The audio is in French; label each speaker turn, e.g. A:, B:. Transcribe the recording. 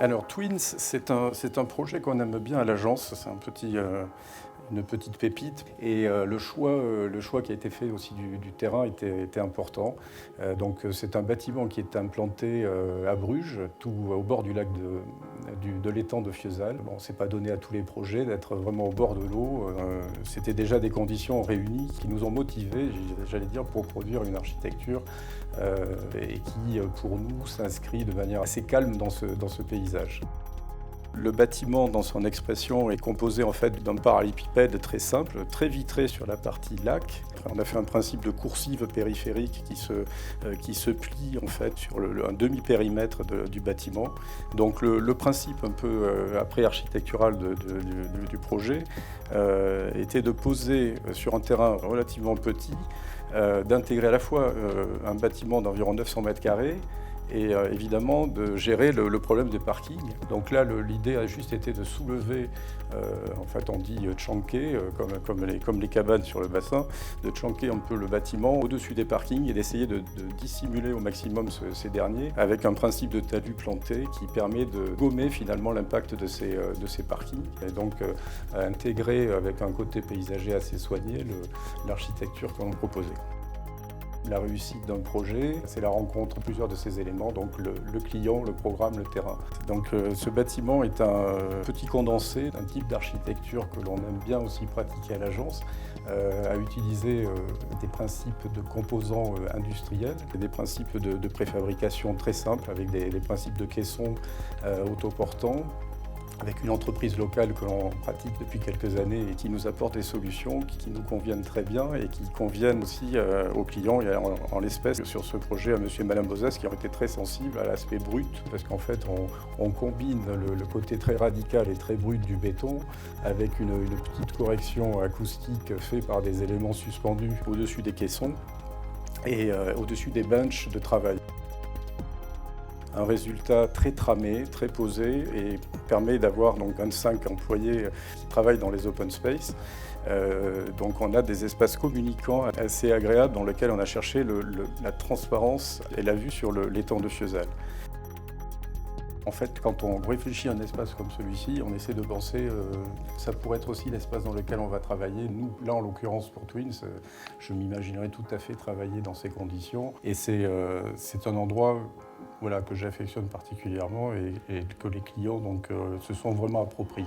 A: Alors Twins, c'est un projet qu'on aime bien à l'agence, c'est une petite pépite. Et le choix qui a été fait aussi du terrain était important. Donc c'est un bâtiment qui est implanté à Bruges, tout au bord du lac de l'étang de Fiesal. Bon, c'est pas donné à tous les projets d'être vraiment au bord de l'eau. C'était déjà des conditions réunies qui nous ont motivés, j'allais dire, pour produire une architecture et qui, pour nous, s'inscrit de manière assez calme dans ce paysage. Le bâtiment, dans son expression, est composé en fait d'un parallépipède très simple, très vitré sur la partie lac. On a fait un principe de coursive périphérique qui se plie en fait sur un demi-périmètre du bâtiment. Donc le principe un peu après architectural du projet était de poser sur un terrain relativement petit, d'intégrer à la fois un bâtiment d'environ 900 mètres carrés et évidemment de gérer le problème des parkings. Donc là, l'idée a juste été de soulever, en fait on dit tchanker, comme les cabanes sur le bassin, de tchanker un peu le bâtiment au-dessus des parkings et d'essayer de dissimuler au maximum ces derniers avec un principe de talus planté qui permet de gommer finalement l'impact de ces parkings. Et donc intégrer avec un côté paysager assez soigné l'architecture qu'on proposait. La réussite d'un projet, c'est la rencontre de plusieurs de ces éléments, donc le client, le programme, le terrain. Donc ce bâtiment est un petit condensé d'un type d'architecture que l'on aime bien aussi pratiquer à l'agence, à utiliser des principes de composants industriels, des principes de préfabrication très simples avec des principes de caissons autoportants, avec une entreprise locale que l'on pratique depuis quelques années et qui nous apporte des solutions qui nous conviennent très bien et qui conviennent aussi aux clients, et en l'espèce sur ce projet à monsieur et madame Bozès qui ont été très sensibles à l'aspect brut, parce qu'en fait on combine le côté très radical et très brut du béton avec une petite correction acoustique faite par des éléments suspendus au-dessus des caissons et au-dessus des benches de travail. Un résultat très tramé, très posé et permet d'avoir donc 25 employés qui travaillent dans les open space. Donc on a des espaces communicants assez agréables dans lesquels on a cherché la transparence et la vue sur l'étang de Fiesal. En fait, quand on réfléchit à un espace comme celui-ci, on essaie de penser ça pourrait être aussi l'espace dans lequel on va travailler. Nous, là en l'occurrence pour Twins, je m'imaginerais tout à fait travailler dans ces conditions. Et c'est un endroit voilà, que j'affectionne particulièrement et que les clients donc, se sont vraiment appropriés.